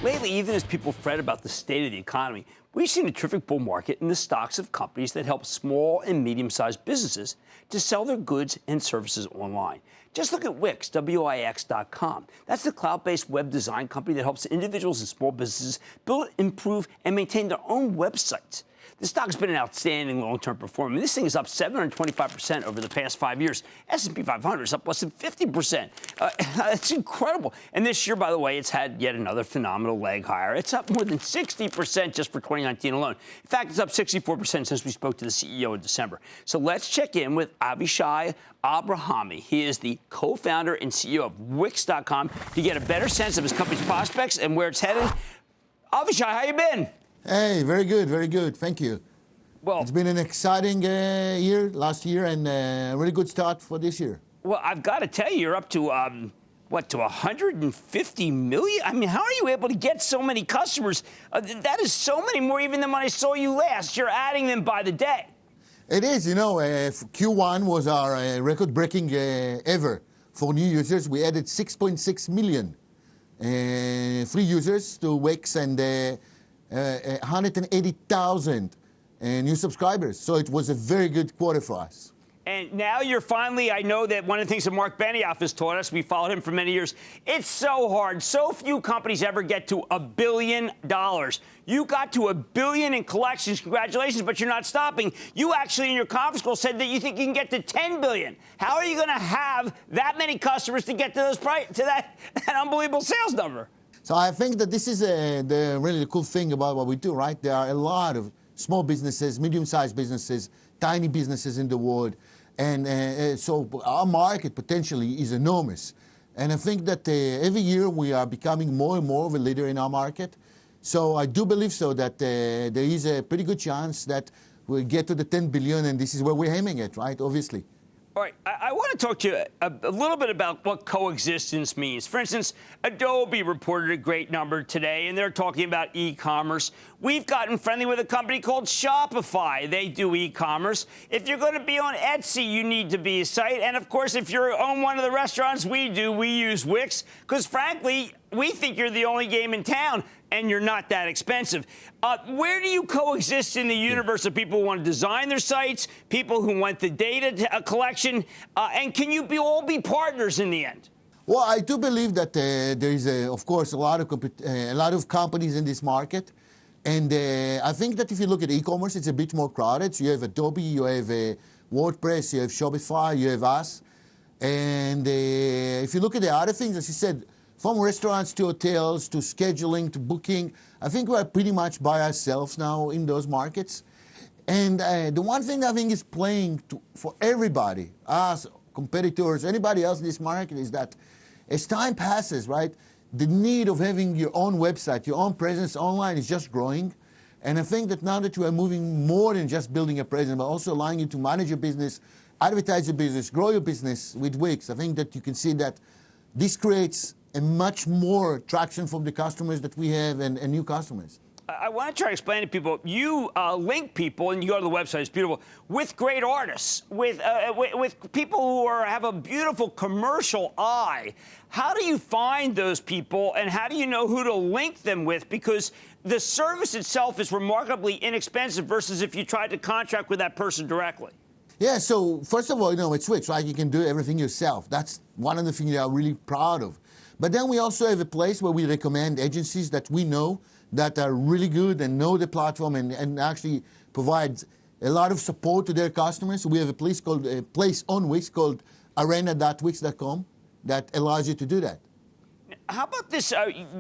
Lately, even as people fret about the state of the economy, we've seen a terrific bull market in the stocks of companies that help small and medium-sized businesses to sell their goods and services online. Just look at Wix, Wix.com. That's the cloud-based web design company that helps individuals and small businesses build, improve, and maintain their own websites. The stock's been an outstanding long-term performer. This thing is up 725% over the past 5 years. S&P 500 is up less than 50%. That's incredible. And this year, by the way, it's had yet another phenomenal leg higher. It's up more than 60% just for 2019 alone. In fact, it's up 64% since we spoke to the CEO in December. So let's check in with Avishai Abrahami. He is the co-founder and CEO of Wix.com to get a better sense of his company's prospects and where it's headed. Avishai, how you been? Hey, very good, very good. Thank you. Well, it's been an exciting year last year and a really good start for this year. Well, I've got to tell you, you're up to, to 150 million? I mean, how are you able to get so many customers? That is so many more even than when I saw you last. You're adding them by the day. It is, you know, Q1 was our record-breaking ever for new users. We added 6.6 million free users to Wix and 180,000 new subscribers. So it was a very good quarter for us. And now you're finally, I know that one of the things that Mark Benioff has taught us, we followed him for many years, it's so hard. So few companies ever get to $1 billion. You got to $1 billion in collections. Congratulations, but you're not stopping. You actually, in your conference call, said that you think you can get to $10 billion. How are you going to have that many customers to get to those that unbelievable sales number? So I think that this is the really cool thing about what we do, right? There are a lot of small businesses, medium-sized businesses, tiny businesses in the world. And so our market potentially is enormous. And I think that every year we are becoming more and more of a leader in our market. So I do believe so that there is a pretty good chance that we'll get to the 10 billion, and this is where we're aiming at, right? Obviously. All right, I want to talk to you a little bit about what coexistence means. For instance, Adobe reported a great number today, and they're talking about e-commerce. We've gotten friendly with a company called Shopify. They do e-commerce. If you're going to be on Etsy, you need to be a site. And, of course, if you're on one of the restaurants we use Wix, because, frankly, we think you're the only game in town, and you're not that expensive. Where do you coexist in the universe of people who want to design their sites, people who want the data collection, and can you all be partners in the end? Well, I do believe that there is, of course, a lot of companies in this market. And I think that if you look at e-commerce, it's a bit more crowded. So you have Adobe, you have WordPress, you have Shopify, you have us. And if you look at the other things, as you said, from restaurants to hotels to scheduling to booking, I think we're pretty much by ourselves now in those markets. And the one thing I think is playing for everybody, us, competitors, anybody else in this market, is that as time passes, right, the need of having your own website, your own presence online is just growing. And I think that now that you are moving more than just building a presence, but also allowing you to manage your business, advertise your business, grow your business with Wix, I think that you can see that this creates a much more traction from the customers that we have and new customers. I want to try to explain to people, you link people, and you go to the website, it's beautiful, with great artists, with people who have a beautiful commercial eye. How do you find those people, and how do you know who to link them with? Because the service itself is remarkably inexpensive versus if you tried to contract with that person directly. Yeah, so first of all, you know, it's Wix, right? You can do everything yourself. That's one of the things that I'm really proud of. But then we also have a place where we recommend agencies that we know that are really good and know the platform and actually provide a lot of support to their customers. So we have a place on Wix called arena.wix.com that allows you to do that. How about this?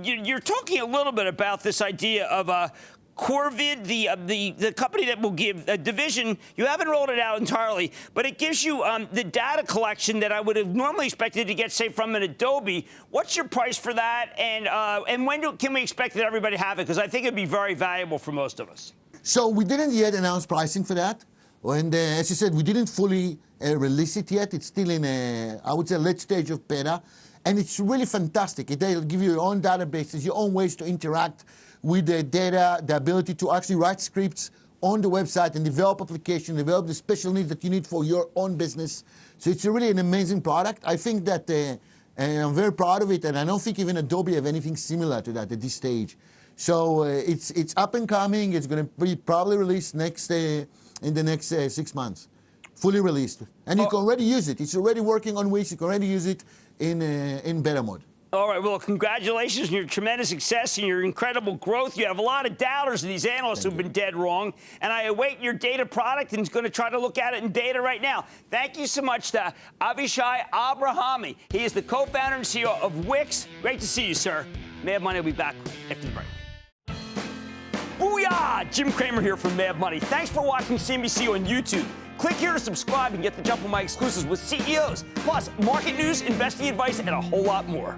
You're talking a little bit about this idea of Corvid, the company that will give a division. You haven't rolled it out entirely, but it gives you the data collection that I would have normally expected to get, say, from an Adobe. What's your price for that, and when can we expect that everybody have it? Because I think it'd be very valuable for most of us. So we didn't yet announce pricing for that, and as you said, we didn't fully release it yet. It's still in I would say, late stage of beta, and it's really fantastic. It'll give you your own databases, your own ways to interact with the data, the ability to actually write scripts on the website and develop applications, develop the special needs that you need for your own business. So it's really an amazing product. I think that And I'm very proud of it, and I don't think even Adobe have anything similar to that at this stage. So it's up and coming. It's going to be probably released in the next 6 months, fully released. And you can already use it. It's already working on Wix. You can already use it in beta mode. All right, well, congratulations on your tremendous success and your incredible growth. You have a lot of doubters and these analysts who've been dead wrong. And I await your data product and is going to try to look at it in data right now. Thank you so much to Avishai Abrahami. He is the co-founder and CEO of Wix. Great to see you, sir. Mad Money will be back after the break. Booyah! Jim Cramer here from Mad Money. Thanks for watching CNBC on YouTube. Click here to subscribe and get the jump on my exclusives with CEOs, plus market news, investing advice, and a whole lot more.